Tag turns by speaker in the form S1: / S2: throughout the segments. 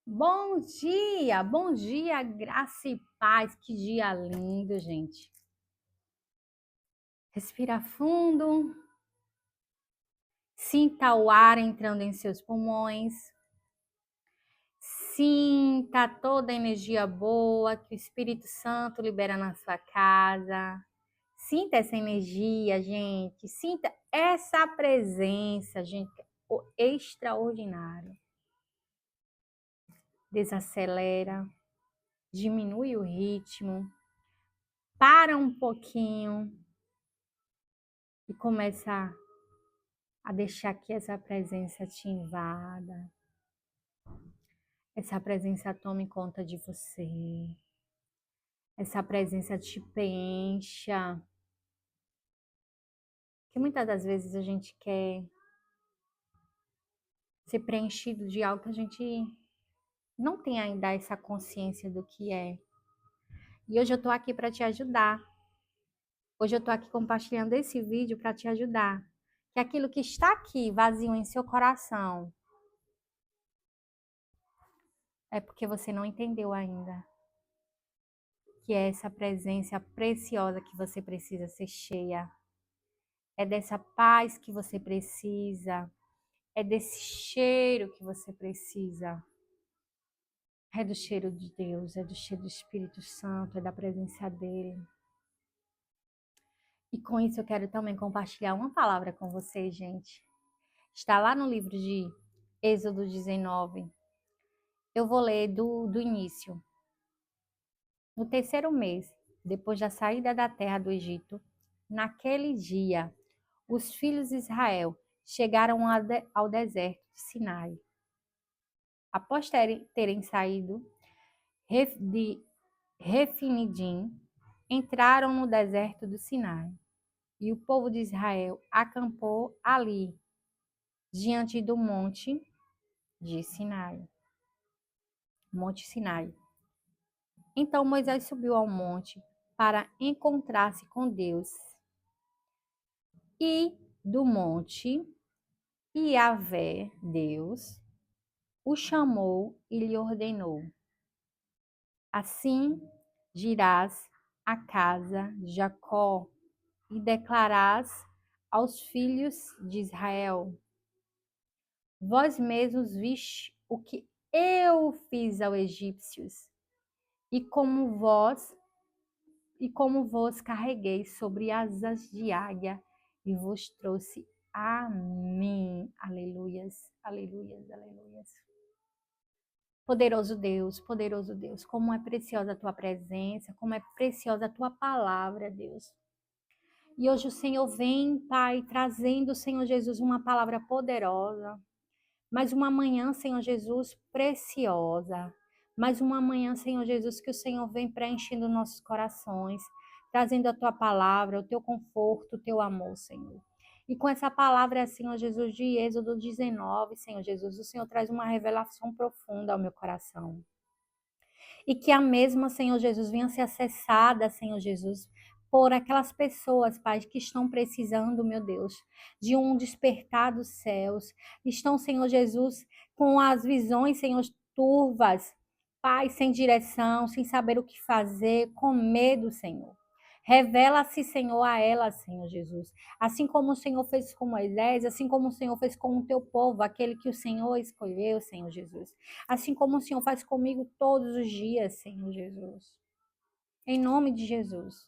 S1: Bom dia, graça e paz. Que dia lindo, gente. Respira fundo, sinta o ar entrando em seus pulmões, sinta toda a energia boa que o Espírito Santo libera na sua casa. Sinta essa energia, gente. Sinta essa presença, gente, o extraordinário. Desacelera, diminui o ritmo, para um pouquinho e começa a deixar que essa presença te invada, essa presença tome conta de você, essa presença te preencha. Que muitas das vezes a gente quer ser preenchido de algo que a gente não tem ainda essa consciência do que é. E hoje eu estou aqui para te ajudar. Hoje eu estou aqui compartilhando esse vídeo para te ajudar. Que aquilo que está aqui vazio em seu coração é porque você não entendeu ainda. Que é essa presença preciosa que você precisa ser cheia. É dessa paz que você precisa. É desse cheiro que você precisa. É do cheiro de Deus, é do cheiro do Espírito Santo, é da presença dele. E com isso eu quero também compartilhar uma palavra com vocês, gente. Está lá no livro de Êxodo 19. Eu vou ler do início. No terceiro mês, depois da saída da terra do Egito, naquele dia, os filhos de Israel chegaram ao deserto de Sinai. Após terem saído de Refidim, entraram no deserto do Sinai. E o povo de Israel acampou ali, diante do monte de Sinai. Monte Sinai. Então Moisés subiu ao monte para encontrar-se com Deus. E do monte, Yahvé, Deus, o chamou e lhe ordenou: assim dirás à casa de Jacó e declarás aos filhos de Israel: vós mesmos viste o que eu fiz aos egípcios, e como vos carreguei sobre asas de águia e vos trouxe a mim. Aleluias, aleluias, aleluias. Poderoso Deus, como é preciosa a tua presença, como é preciosa a tua palavra, Deus. E hoje o Senhor vem, Pai, trazendo, Senhor Jesus, uma palavra poderosa. Mais uma manhã, Senhor Jesus, preciosa. Mais uma manhã, Senhor Jesus, que o Senhor vem preenchendo nossos corações, trazendo a tua palavra, o teu conforto, o teu amor, Senhor. E com essa palavra, Senhor Jesus, de Êxodo 19, Senhor Jesus, o Senhor traz uma revelação profunda ao meu coração. E que a mesma, Senhor Jesus, venha ser acessada, Senhor Jesus, por aquelas pessoas, Pai, que estão precisando, meu Deus, de um despertar dos céus. Estão, Senhor Jesus, com as visões, Senhor, turvas, Pai, sem direção, sem saber o que fazer, com medo, Senhor. Revela-se, Senhor, a ela, Senhor Jesus. Assim como o Senhor fez com Moisés, assim como o Senhor fez com o teu povo, aquele que o Senhor escolheu, Senhor Jesus. Assim como o Senhor faz comigo todos os dias, Senhor Jesus. Em nome de Jesus.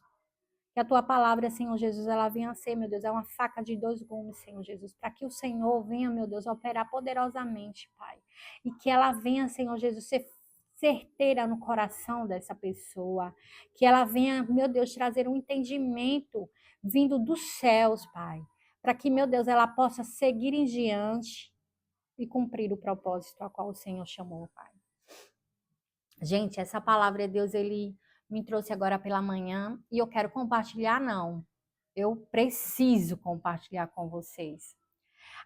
S1: Que a tua palavra, Senhor Jesus, ela venha a ser, meu Deus, é uma faca de dois gumes, Senhor Jesus, para que o Senhor venha, meu Deus, operar poderosamente, Pai. E que ela venha, Senhor Jesus, ser certeira no coração dessa pessoa. Que ela venha, meu Deus, trazer um entendimento vindo dos céus, Pai. Para que, meu Deus, ela possa seguir em diante e cumprir o propósito a qual o Senhor chamou, Pai. Gente, essa palavra de Deus, ele me trouxe agora pela manhã e eu quero compartilhar, não. Eu preciso compartilhar com vocês.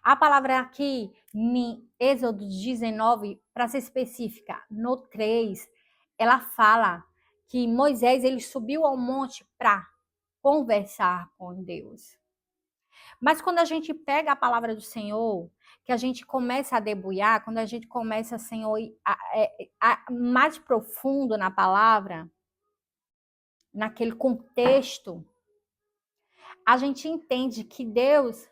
S1: A palavra aqui, em Êxodo 19, para ser específica, no 3, ela fala que Moisés ele subiu ao monte para conversar com Deus. Mas quando a gente pega a palavra do Senhor, que a gente começa a debulhar, quando a gente começa, Senhor, mais profundo na palavra, naquele contexto, a gente entende que Deus,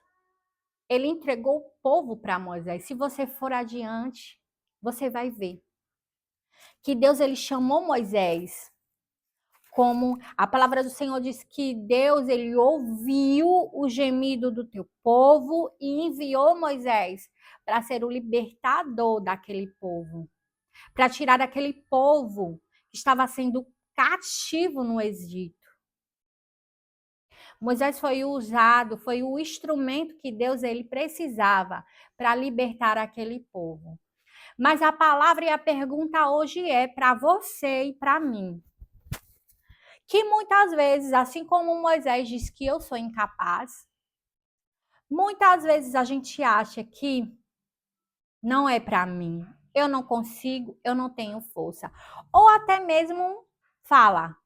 S1: ele entregou o povo para Moisés. Se você for adiante, você vai ver que Deus, ele chamou Moisés, como a palavra do Senhor diz que Deus, ele ouviu o gemido do teu povo e enviou Moisés para ser o libertador daquele povo, para tirar aquele povo que estava sendo cativo no Egito. Moisés foi usado, foi o instrumento que Deus ele precisava para libertar aquele povo. Mas a palavra e a pergunta hoje é para você e para mim. Que muitas vezes, assim como Moisés diz que eu sou incapaz, muitas vezes a gente acha que não é para mim, eu não consigo, eu não tenho força. Ou até mesmo fala,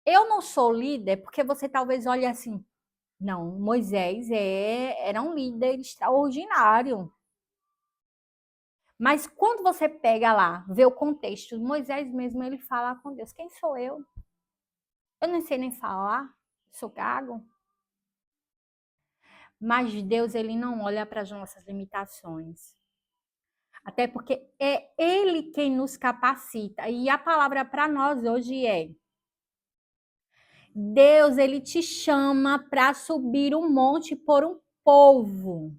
S1: eu não sou líder, porque você talvez olhe assim, não, Moisés era um líder extraordinário. Mas quando você pega lá, vê o contexto, Moisés mesmo, ele fala com Deus, quem sou eu? Eu não sei nem falar, sou gago. Mas Deus, ele não olha para as nossas limitações. Até porque é ele quem nos capacita. E a palavra para nós hoje é: Deus, ele te chama para subir um monte por um povo.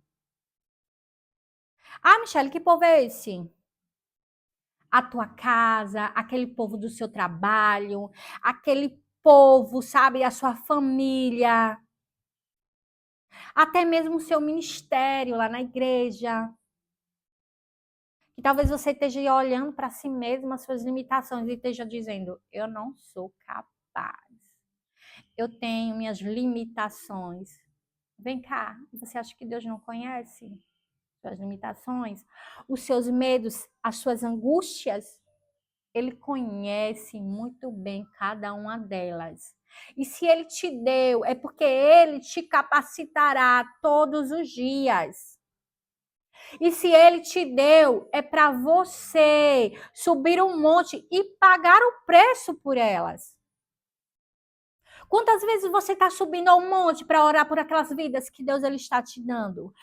S1: Ah, Michele, que povo é esse? A tua casa, aquele povo do seu trabalho, aquele povo, sabe, a sua família, até mesmo o seu ministério lá na igreja. E talvez você esteja olhando para si mesmo, as suas limitações, e esteja dizendo: eu não sou capaz. Eu tenho minhas limitações. Vem cá, você acha que Deus não conhece suas limitações? Os seus medos, as suas angústias? Ele conhece muito bem cada uma delas. E se ele te deu, é porque ele te capacitará todos os dias. E se ele te deu, é para você subir um monte e pagar o preço por elas. Quantas vezes você está subindo a um monte para orar por aquelas vidas que Deus ele está te dando?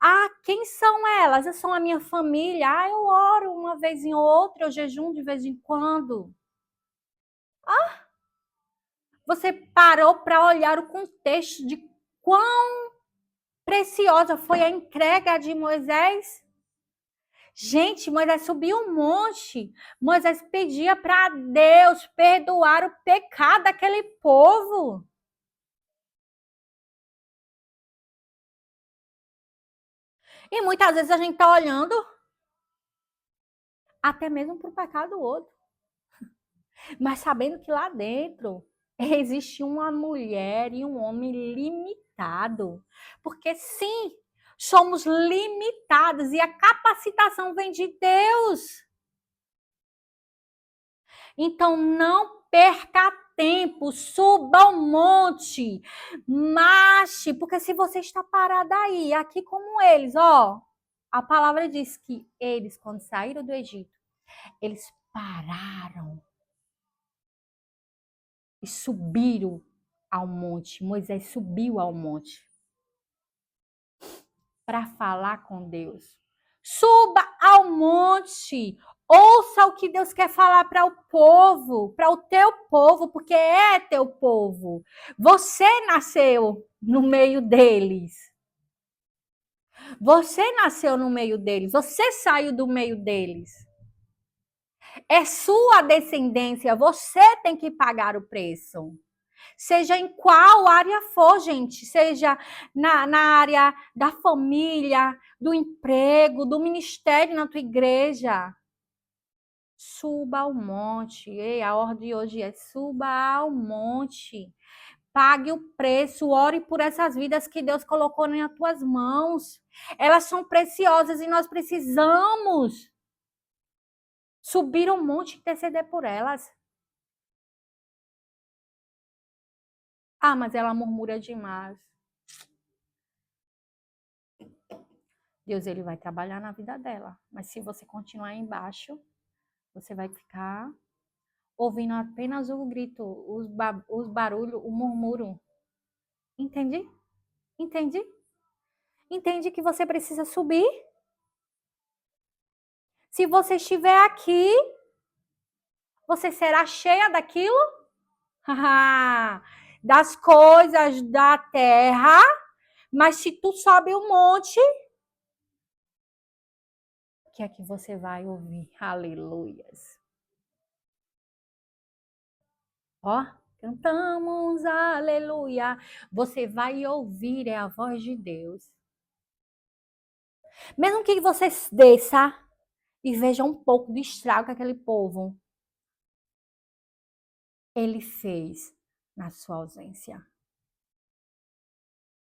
S1: Ah, quem são elas? São a minha família. Ah, eu oro uma vez em outra, eu jejum de vez em quando. Você parou para olhar o contexto de quão preciosa foi a entrega de Moisés? Gente, Moisés subiu um monte. Moisés pedia para Deus perdoar o pecado daquele povo. E muitas vezes a gente está olhando até mesmo para o pecado do outro. Mas sabendo que lá dentro existe uma mulher e um homem limitado. Porque sim, somos limitados e a capacitação vem de Deus. Então não perca tempo, suba ao monte, marche, porque se você está parado aí, aqui como eles, ó, a palavra diz que eles, quando saíram do Egito, eles pararam e subiram ao monte. Moisés subiu ao monte para falar com Deus. Suba ao monte. Ouça o que Deus quer falar para o povo, para o teu povo, porque é teu povo. Você nasceu no meio deles. Você nasceu no meio deles. Você saiu do meio deles. É sua descendência. Você tem que pagar o preço. Seja em qual área for, gente, seja na área da família, do emprego, do ministério na tua igreja. Suba ao monte. Ei, a ordem hoje é suba ao monte. Pague o preço, ore por essas vidas que Deus colocou nas tuas mãos. Elas são preciosas e nós precisamos subir ao monte e interceder por elas. Ah, mas ela murmura demais. Deus ele vai trabalhar na vida dela. Mas se você continuar embaixo, você vai ficar ouvindo apenas o grito, os barulhos, o murmúrio. Entende? Entende? Entende que você precisa subir? Se você estiver aqui, você será cheia daquilo? Das coisas da terra. Mas se tu sobe um monte, o que é que você vai ouvir? Aleluias. Ó, cantamos aleluia. Você vai ouvir a voz de Deus. Mesmo que você desça e veja um pouco do estrago que aquele povo ele fez na sua ausência.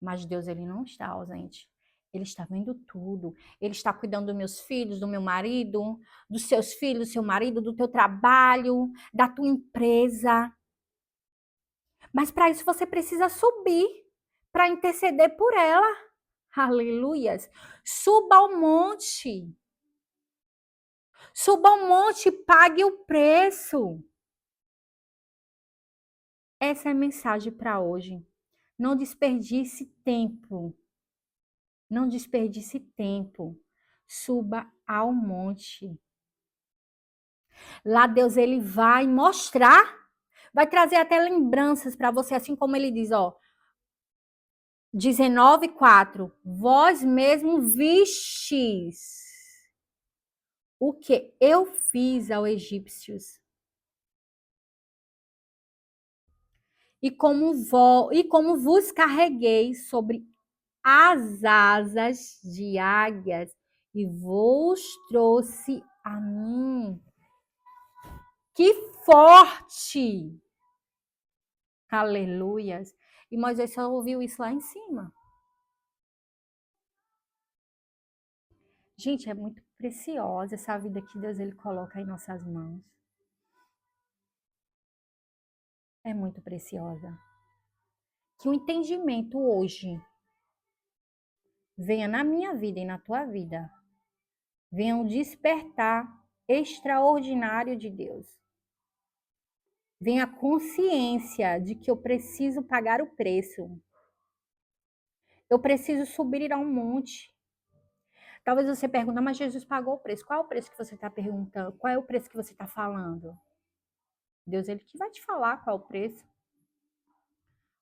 S1: Mas Deus ele não está ausente. Ele está vendo tudo. Ele está cuidando dos meus filhos, do meu marido, dos seus filhos, do seu marido, do teu trabalho, da tua empresa. Mas para isso você precisa subir para interceder por ela. Aleluias. Suba ao monte. Suba ao monte e pague o preço. Essa é a mensagem para hoje. Não desperdice tempo. Não desperdice tempo. Suba ao monte. Lá Deus ele vai mostrar, vai trazer até lembranças para você, assim como ele diz, ó, 19:4. Vós mesmo vistes o que eu fiz aos egípcios. E como vos carreguei sobre as asas de águias e vos trouxe a mim. Que forte! Aleluias! E Moisés só ouviu isso lá em cima. Gente, é muito preciosa essa vida que Deus ele coloca em nossas mãos. É muito preciosa. Que o entendimento hoje venha na minha vida e na tua vida. Venha um despertar extraordinário de Deus. Venha a consciência de que eu preciso pagar o preço. Eu preciso subir a um monte. Talvez você pergunte, mas Jesus pagou o preço. Qual é o preço que você está perguntando? Qual é o preço que você está falando? Deus, ele que vai te falar qual é o preço.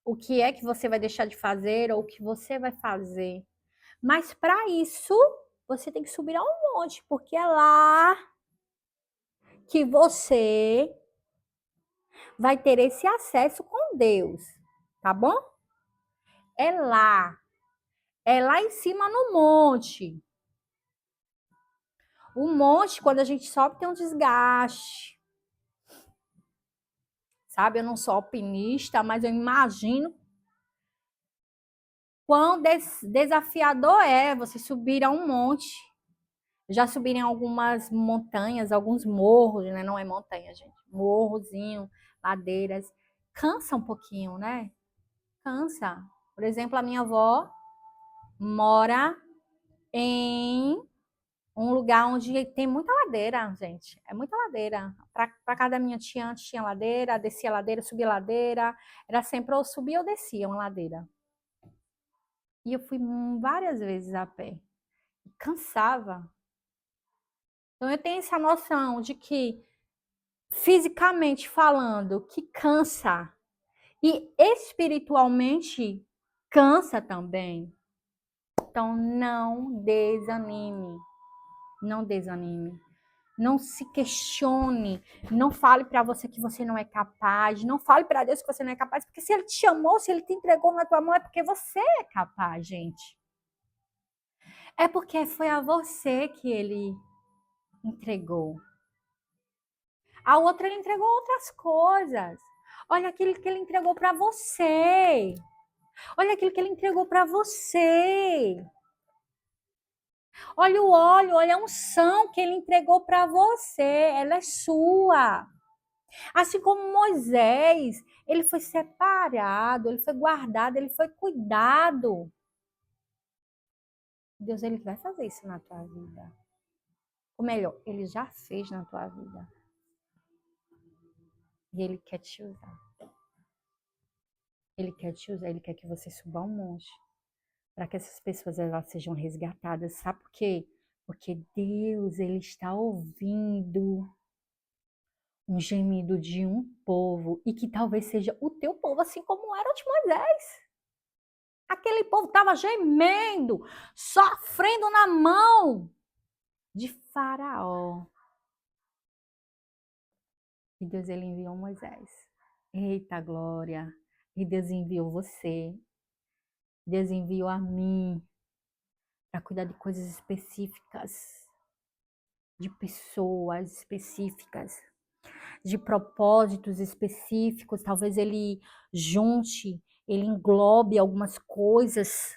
S1: O que é que você vai deixar de fazer ou o que você vai fazer. Mas para isso, você tem que subir a um monte, porque é lá que você vai ter esse acesso com Deus, tá bom? É lá. É lá em cima no monte. O monte, quando a gente sobe, tem um desgaste. Sabe, eu não sou alpinista, mas eu imagino quão desafiador é você subir a um monte. Já subir em algumas montanhas, alguns morros, né? Não é montanha, gente. Morrozinho, ladeiras. Cansa um pouquinho, né? Cansa. Por exemplo, a minha avó mora em um lugar onde tem muita ladeira, gente. É muita ladeira. Para casa da minha tia antes tinha ladeira, descia ladeira, subia ladeira. Era sempre ou subia ou descia uma ladeira. E eu fui várias vezes a pé. Cansava. Então eu tenho essa noção de que, fisicamente falando, que cansa. E espiritualmente cansa também. Então não desanime. Não desanime. Não se questione, não fale para você que você não é capaz, não fale para Deus que você não é capaz, porque se ele te chamou, se ele te entregou na tua mão, é porque você é capaz, gente. É porque foi a você que ele entregou. A outra ele entregou outras coisas. Olha aquilo que ele entregou para você. Olha aquilo que ele entregou para você. Olha o óleo, olha a unção que ele entregou para você. Ela é sua. Assim como Moisés, ele foi separado, ele foi guardado, ele foi cuidado. Deus, ele vai fazer isso na tua vida. Ou melhor, ele já fez na tua vida. E ele quer te usar. Ele quer te usar, ele quer que você suba um monte. Para que essas pessoas elas sejam resgatadas. Sabe por quê? Porque Deus, ele está ouvindo um gemido de um povo e que talvez seja o teu povo, assim como era o de Moisés. Aquele povo estava gemendo, sofrendo na mão de Faraó. E Deus ele enviou Moisés. Eita glória! E Deus enviou você. Deus enviou a mim para cuidar de coisas específicas, de pessoas específicas, de propósitos específicos. Talvez ele junte, ele englobe algumas coisas,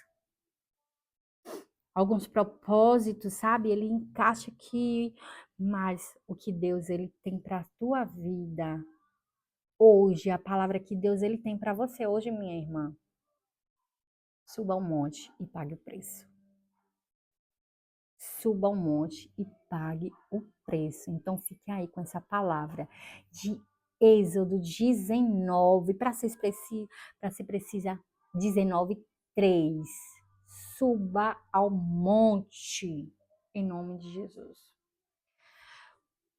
S1: alguns propósitos, sabe? Ele encaixa aqui, mas o que Deus ele tem para a tua vida hoje, a palavra que Deus ele tem para você hoje, minha irmã. Suba um monte e pague o preço. Suba um monte e pague o preço. Então fique aí com essa palavra de Êxodo 19, para ser precisa 19:3. Suba ao monte em nome de Jesus.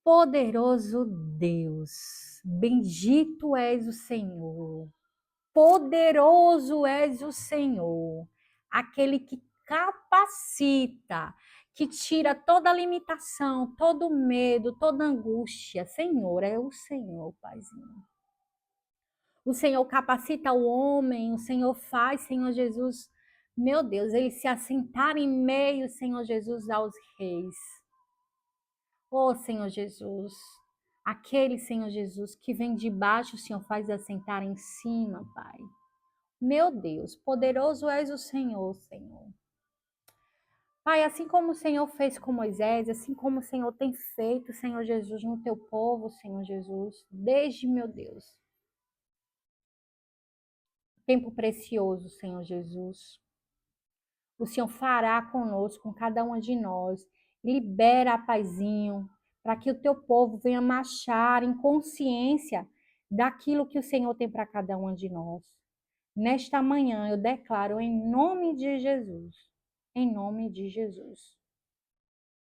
S1: Poderoso Deus, bendito és o Senhor. Poderoso és o Senhor, aquele que capacita, que tira toda limitação, todo medo, toda angústia. Senhor, é o Senhor, Paizinho. O Senhor capacita o homem, o Senhor faz, Senhor Jesus, meu Deus, ele se assentar em meio, Senhor Jesus, aos reis. Oh, Senhor Jesus, aquele Senhor Jesus que vem de baixo, o Senhor faz assentar em cima, Pai. Meu Deus, poderoso és o Senhor, Senhor. Pai, assim como o Senhor fez com Moisés, assim como o Senhor tem feito, Senhor Jesus, no teu povo, Senhor Jesus, desde, meu Deus, tempo precioso, Senhor Jesus. O Senhor fará conosco, com cada uma de nós. Libera, Paizinho, para que o teu povo venha marchar em consciência daquilo que o Senhor tem para cada uma de nós. Nesta manhã eu declaro em nome de Jesus, em nome de Jesus,